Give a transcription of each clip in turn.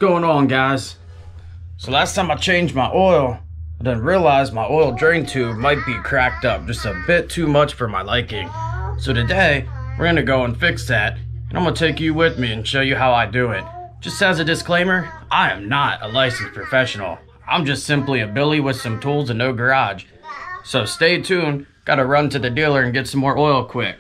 going on, guys? So last time I changed my oil, I didn't realize my oil drain tube might be cracked up just a bit too much for my liking. So today we're gonna go and fix that, and I'm gonna take you with me and show you how I do it. Just as a disclaimer, I am not a licensed professional. I'm just simply a Billy with some tools and no garage. So stay tuned, gotta run to the dealer and get some more oil quick.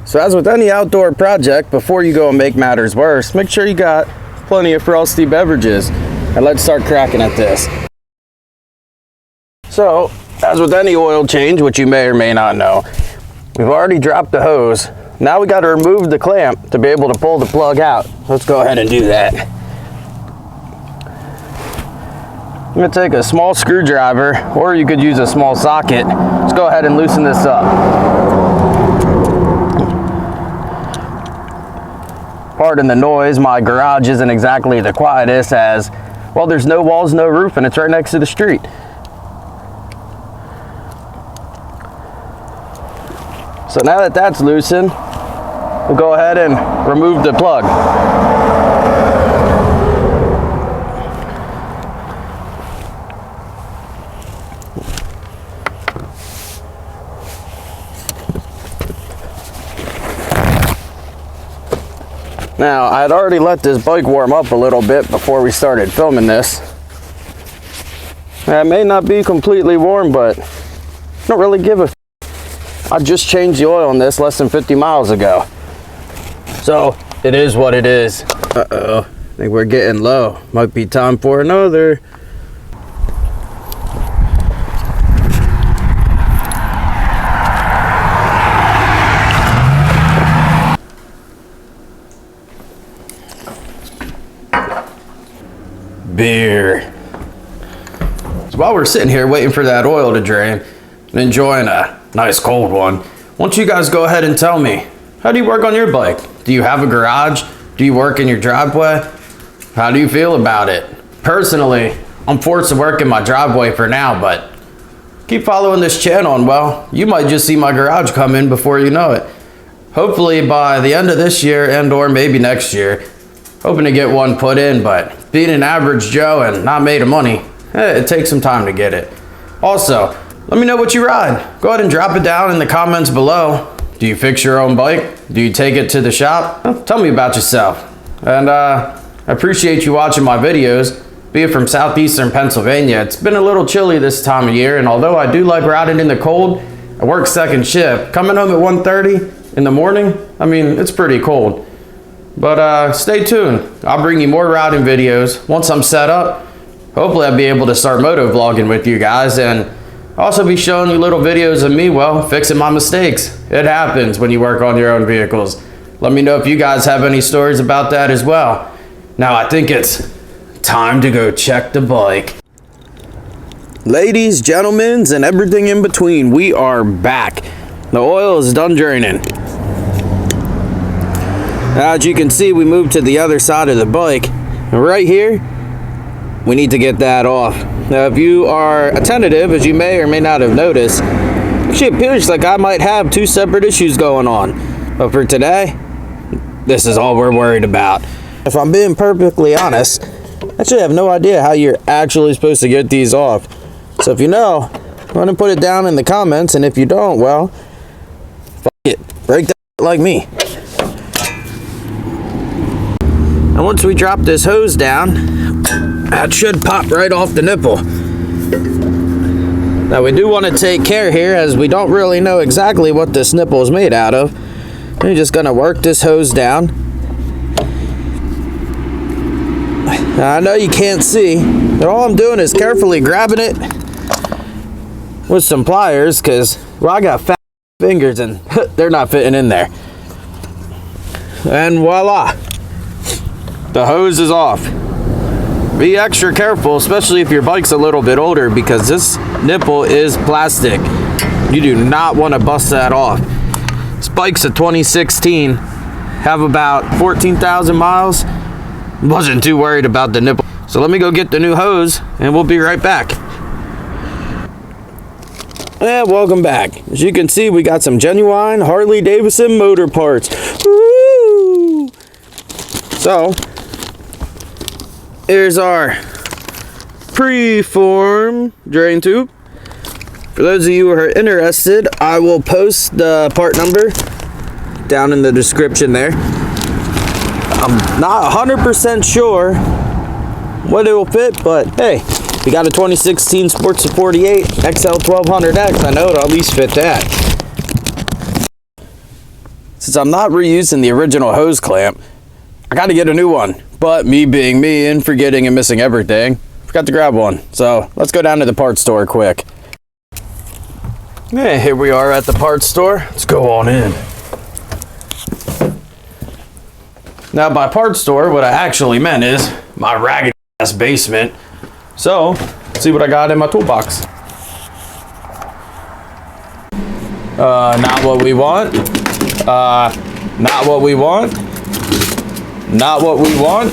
So as with any outdoor project, before you go and make matters worse, make sure you got plenty of frosty beverages. And let's start cracking at this. So, as with any oil change, which you may or may not know, we've already dropped the hose. Now we got to remove the clamp to be able to pull the plug out. Let's go ahead and do that. I'm going to take a small screwdriver, or you could use a small socket. Let's go ahead and loosen this up. Pardon the noise, my garage isn't exactly the quietest as, well, there's no walls, no roof, and it's right next to the street. So now that that's loosened, we'll go ahead and remove the plug. Now, I had already let this bike warm up a little bit before we started filming this. It may not be completely warm, but I don't really give a f. I just changed the oil on this less than 50 miles ago. So, it is what it is. Uh-oh, I think we're getting low. Might be time for another. Beer. So while we're sitting here waiting for that oil to drain and enjoying a nice cold one, why don't you guys go ahead and tell me, how do you work on your bike? Do you have a garage? Do you work in your driveway? How do you feel about it? Personally, I'm forced to work in my driveway for now, but keep following this channel and, well, you might just see my garage come in before you know it. Hopefully by the end of this year and or maybe next year. Hoping to get one put in, but being an average Joe and not made of money, it takes some time to get it. Also, let me know what you ride. Go ahead and drop it down in the comments below. Do you fix your own bike? Do you take it to the shop? Well, tell me about yourself. And I appreciate you watching my videos, be it from southeastern Pennsylvania. It's been a little chilly this time of year, and although I do like riding in the cold, I work second shift. Coming home at 1:30 in the morning, I mean, it's pretty cold. But stay tuned. I'll bring you more riding videos once I'm set up. Hopefully I'll be able to start moto vlogging with you guys, and also be showing you little videos of me, well, fixing my mistakes. It happens when you work on your own vehicles. Let me know if you guys have any stories about that as well. Now I think it's time to go check the bike. Ladies, gentlemen, and everything in between, we are back. The oil is done draining. As you can see, we moved to the other side of the bike. And right here, we need to get that off. Now, if you are attentive, as you may or may not have noticed, actually appears like I might have two separate issues going on. But for today, this is all we're worried about. If I'm being perfectly honest, I actually have no idea how you're actually supposed to get these off. So if you know, go ahead and put it down in the comments. And if you don't, well, fuck it. Break that like me. And once we drop this hose down, that should pop right off the nipple. Now we do want to take care here, as we don't really know exactly what this nipple is made out of. We're just going to work this hose down. Now, I know you can't see, but all I'm doing is carefully grabbing it with some pliers, because, well, I got fat fingers and they're not fitting in there. And voila. The hose is off. Be extra careful, especially if your bike's a little bit older, because this nipple is plastic. You do not want to bust that off. This bike's a 2016, have about 14,000 miles. Wasn't too worried about the nipple. So let me go get the new hose and we'll be right back. And welcome back. As you can see, we got some genuine Harley Davidson motor parts. Woo! So, here's our pre-form drain tube. For those of you who are interested, I will post the part number down in the description there. I'm not 100% sure what it will fit, but hey, we got a 2016 Sportster 48 XL 1200X. I know it'll at least fit that. Since I'm not reusing the original hose clamp, I got to get a new one. But me being me and forgetting and missing everything, forgot to grab one. So let's go down to the parts store quick. Yeah, here we are at the parts store. Let's go on in. Now by parts store, what I actually meant is my raggedy ass basement. So, let's see what I got in my toolbox. Not what we want. Not what we want. Not what we want.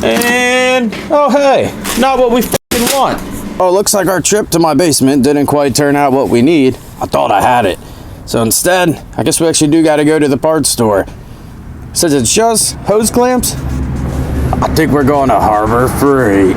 And, oh hey, not what we fucking want. Oh, looks like our trip to my basement didn't quite turn out what we need. I thought I had it. So instead, I guess we actually do gotta go to the parts store. Since it's just hose clamps, I think we're going to Harbor Freight.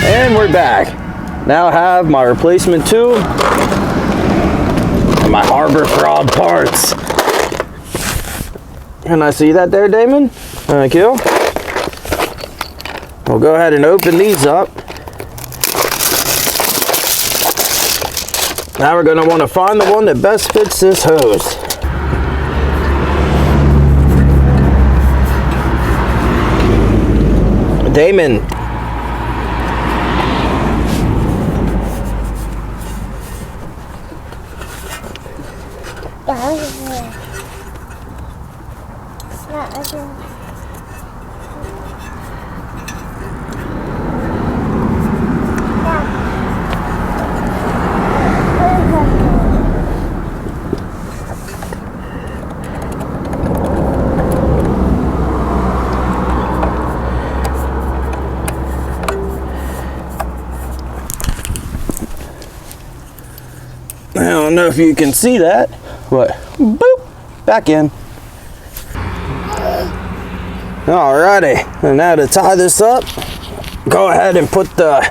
And we're back. Now I have my replacement tube and my Harbor Fraud parts. Can I see that there, Damon? Thank you. We'll go ahead and open these up. Now we're going to want to find the one that best fits this hose. Damon. I don't know if you can see that. What? Boop! Back in. Alrighty, and now to tie this up, go ahead and put the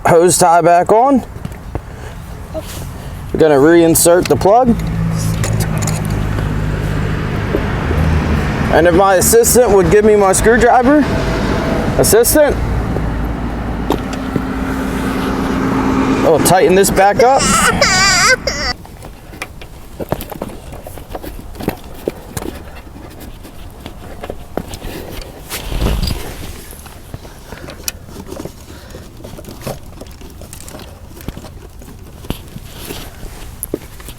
hose tie back on. We're gonna reinsert the plug. And if my assistant would give me my screwdriver, assistant, I'll tighten this back up.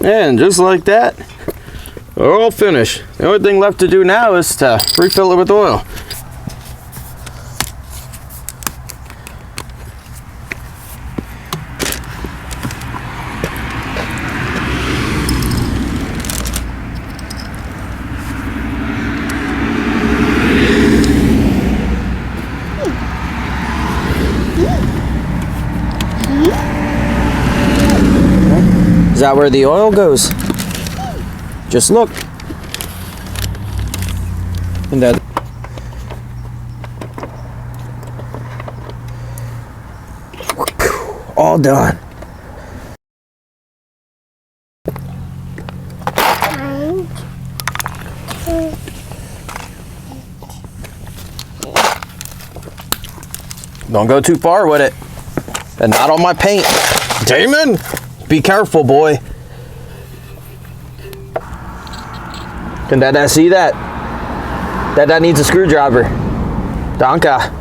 And just like that, we're all finished. The only thing left to do now is to refill it with oil. Is that where the oil goes? Just look. And that. All done. Don't go too far with it. And not on my paint. Damon! Be careful, boy. Can Dad see that? Dad needs a screwdriver. Danke.